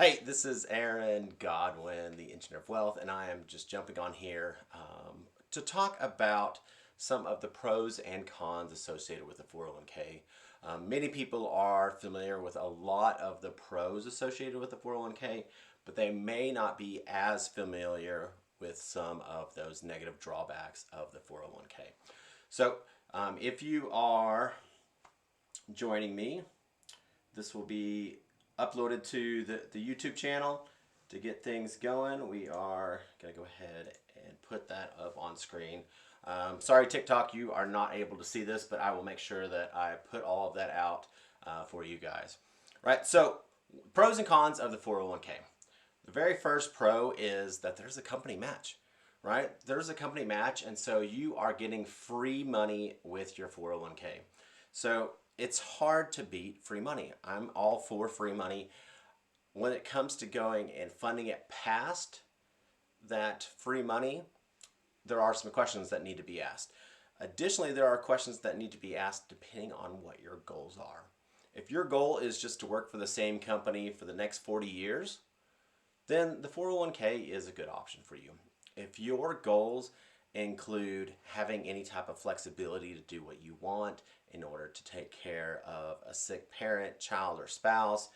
Hey, this is Aaron Godwin, the Engineer of Wealth, and I am just jumping on here to talk about some of the pros and cons associated with the 401k. Many people are familiar with a lot of the pros associated with the 401k, but they may not be as familiar with some of those negative drawbacks of the 401k. So, if you are joining me, this will be uploaded to the YouTube channel. To get things going, we are going to go ahead and put that up on screen. Sorry, TikTok, you are not able to see this, but I will make sure that I put all of that out for you guys. Right, so pros and cons of the 401k. The very first pro is that there's a company match. Right, there's a company match, and so you are getting free money with your 401k. So it's hard to beat free money. I'm all for free money. When it comes to going and funding it past that free money, there are some questions that need to be asked. Additionally, there are questions that need to be asked depending on what your goals are. If your goal is just to work for the same company for the next 40 years, then the 401k is a good option for you. If your goals include having any type of flexibility to do what you want in order to take care of a sick parent, child, or spouse,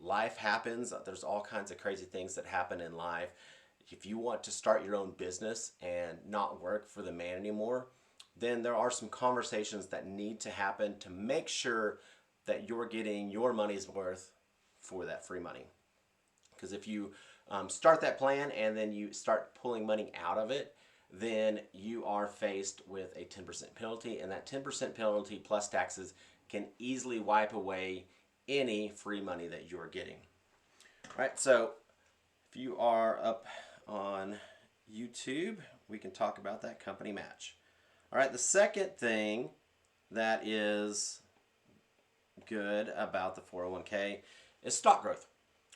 life happens. There's all kinds of crazy things that happen in life. If you want to start your own business and not work for the man anymore, then there are some conversations that need to happen to make sure that you're getting your money's worth for that free money. Because if you start that plan and then you start pulling money out of it, then you are faced with a 10% penalty, and that 10% penalty plus taxes can easily wipe away any free money that you are getting. All right, so if you are up on YouTube, we can talk about that company match. All right, the second thing that is good about the 401k is stock growth.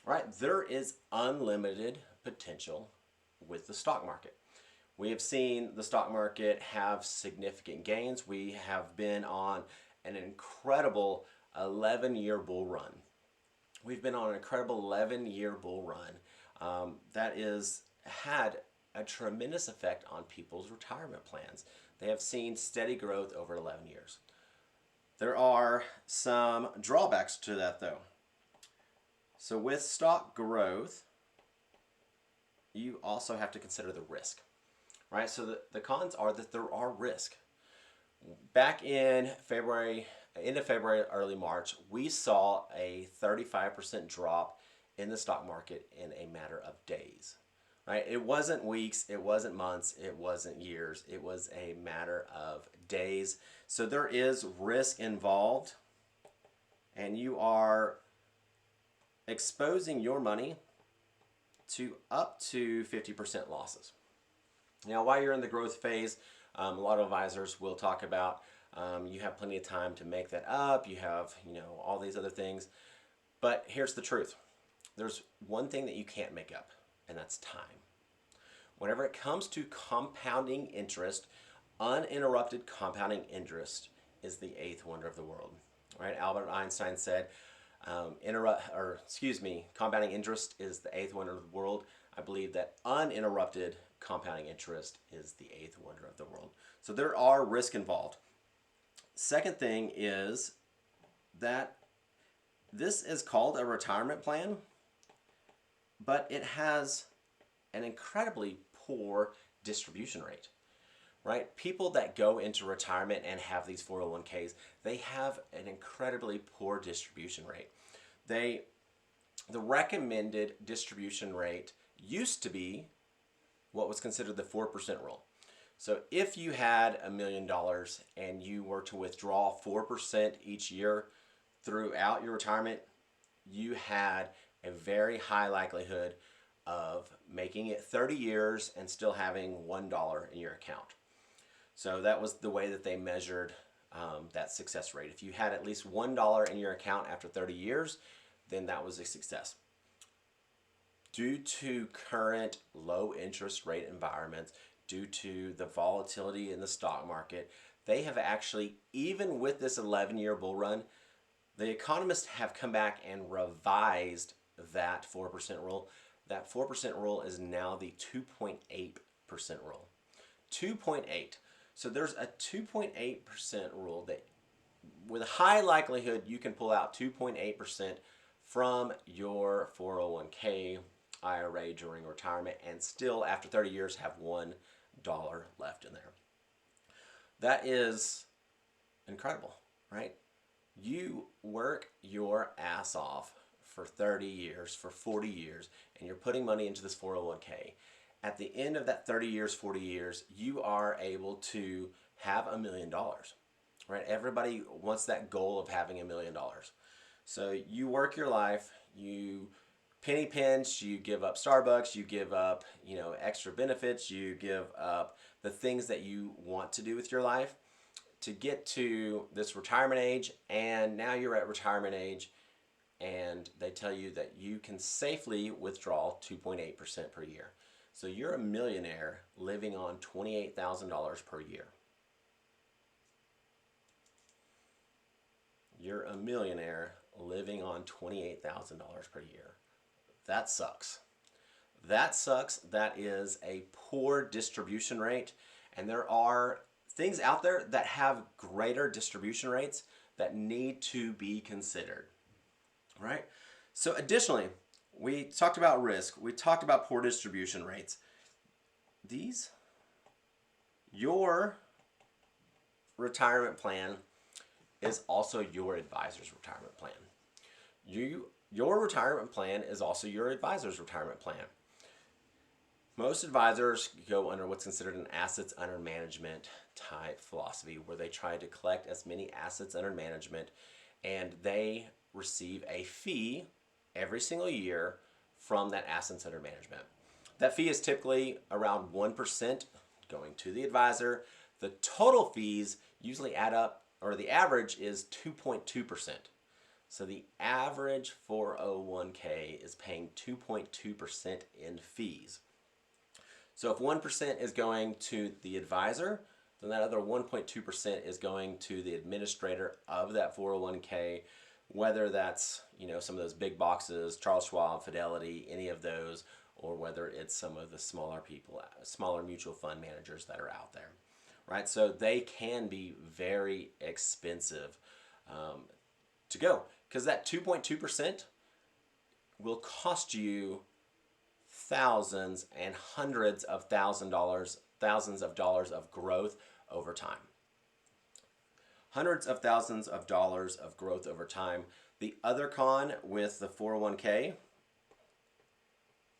Right, there is unlimited potential with the stock market. We have seen the stock market have significant gains. We have been on an incredible 11-year bull run. We've been on an incredible 11-year bull run that is had a tremendous effect on people's retirement plans. They have seen steady growth over 11 years. There are some drawbacks to that, though. So with stock growth, you also have to consider the risk, right? So the cons are that there are risk. Back in February, end of February, early March, we saw a 35% drop in the stock market in a matter of days, right? It wasn't weeks, it wasn't months, it wasn't years. It was a matter of days. So there is risk involved, and you are exposing your money to up to 50% losses. Now, while you're in the growth phase, a lot of advisors will talk about you have plenty of time to make that up. You have, all these other things. But here's the truth. There's one thing that you can't make up, and that's time. Whenever it comes to compounding interest, uninterrupted compounding interest is the eighth wonder of the world. Right? Albert Einstein said, compounding interest is the eighth wonder of the world. I believe that uninterrupted compounding interest is the eighth wonder of the world. So there are risks involved. Second thing is that this is called a retirement plan, but it has an incredibly poor distribution rate. Right? People that go into retirement and have these 401ks, they have an incredibly poor distribution rate. The recommended distribution rate used to be what was considered the 4% rule. So if you had $1 million and you were to withdraw 4% each year throughout your retirement, you had a very high likelihood of making it 30 years and still having $1 in your account. So that was the way that they measured that success rate. If you had at least $1 in your account after 30 years, then that was a success. Due to current low interest rate environments, due to the volatility in the stock market, they have actually, even with this 11-year bull run, the economists have come back and revised that 4% rule. That 4% rule is now the 2.8% rule. 2.8. So there's a 2.8% rule that with a high likelihood you can pull out 2.8% from your 401k IRA during retirement and still after 30 years have $1 left in there. That is incredible, right? You work your ass off for 30 years, for 40 years, and you're putting money into this 401k. At the end of that 30 years, 40 years, you are able to have $1 million, right? Everybody wants that goal of having $1 million. So you work your life, you penny pinch, you give up Starbucks, you give up, extra benefits, you give up the things that you want to do with your life to get to this retirement age. And now you're at retirement age and they tell you that you can safely withdraw 2.8% per year. So you're a millionaire living on $28,000 per year. You're a millionaire living on $28,000 per year. That sucks. That sucks. That is a poor distribution rate. And there are things out there that have greater distribution rates that need to be considered, right? So additionally, we talked about risk. We talked about poor distribution rates. Your retirement plan is also your advisor's retirement plan. Your retirement plan is also your advisor's retirement plan. Most advisors go under what's considered an assets under management type philosophy where they try to collect as many assets under management and they receive a fee every single year from that assets under management. That fee is typically around 1% going to the advisor. The total fees usually add up, or the average is 2.2%. So the average 401k is paying 2.2% in fees. So if 1% is going to the advisor, then that other 1.2% is going to the administrator of that 401k, whether that's, some of those big boxes, Charles Schwab, Fidelity, any of those, or whether it's some of the smaller mutual fund managers that are out there, right? So they can be very expensive to go because that 2.2% will cost you thousands and hundreds of thousands of dollars of growth over time. Hundreds of thousands of dollars of growth over time. The other con with the 401k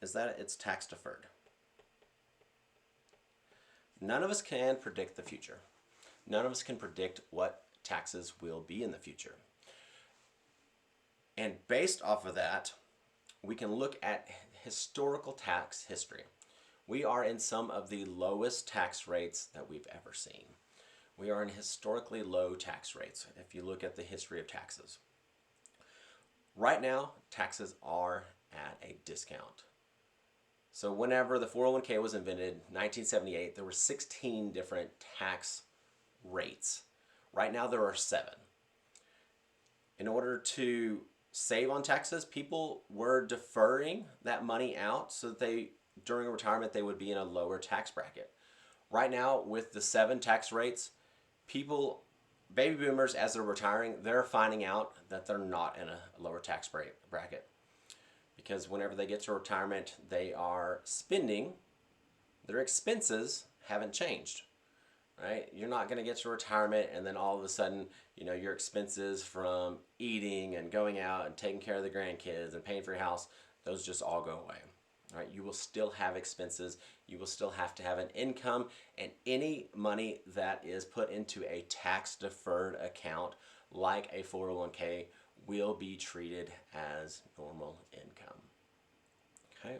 is that it's tax deferred. None of us can predict the future. None of us can predict what taxes will be in the future. And based off of that, we can look at historical tax history. We are in some of the lowest tax rates that we've ever seen. We are in historically low tax rates if you look at the history of taxes. Right now, taxes are at a discount. So whenever the 401k was invented, 1978, there were 16 different tax rates. Right now there are 7. In order to save on taxes, people were deferring that money out so that during retirement they would be in a lower tax bracket. Right now with the 7 tax rates, baby boomers, as they're retiring, they're finding out that they're not in a lower tax bracket. Because whenever they get to retirement, they are spending, their expenses haven't changed, right? You're not going to get to retirement and then all of a sudden, your expenses from eating and going out and taking care of the grandkids and paying for your house, those just all go away, right? You will still have expenses. You will still have to have an income, and any money that is put into a tax deferred account like a 401k will be treated as normal income. Okay,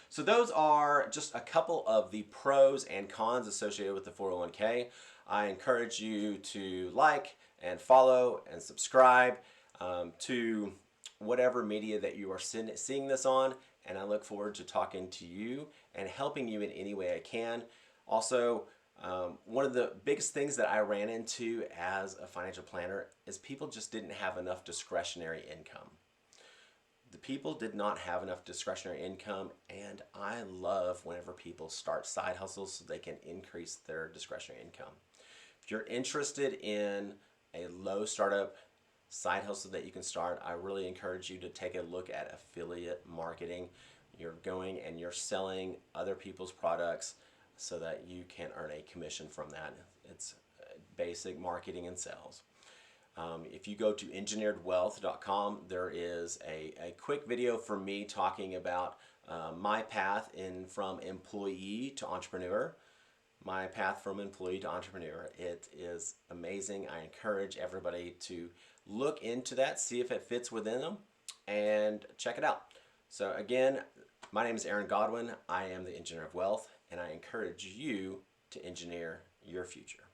so those are just a couple of the pros and cons associated with the 401k. I encourage you to like and follow and subscribe to whatever media that you are seeing this on, and I look forward to talking to you and helping you in any way I can. Also, one of the biggest things that I ran into as a financial planner is people just didn't have enough discretionary income. the people did not have enough discretionary income, and I love whenever people start side hustles so they can increase their discretionary income. If you're interested in a low startup side hustle that you can start, I really encourage you to take a look at affiliate marketing. You're going and you're selling other people's products so that you can earn a commission from that. It's basic marketing and sales. If you go to engineeredwealth.com, there is a quick video for me talking about my path from employee to entrepreneur. My path from employee to entrepreneur. It is amazing. I encourage everybody to look into that, see if it fits within them, and check it out. So again, my name is Aaron Godwin. I am the Engineer of Wealth, and I encourage you to engineer your future.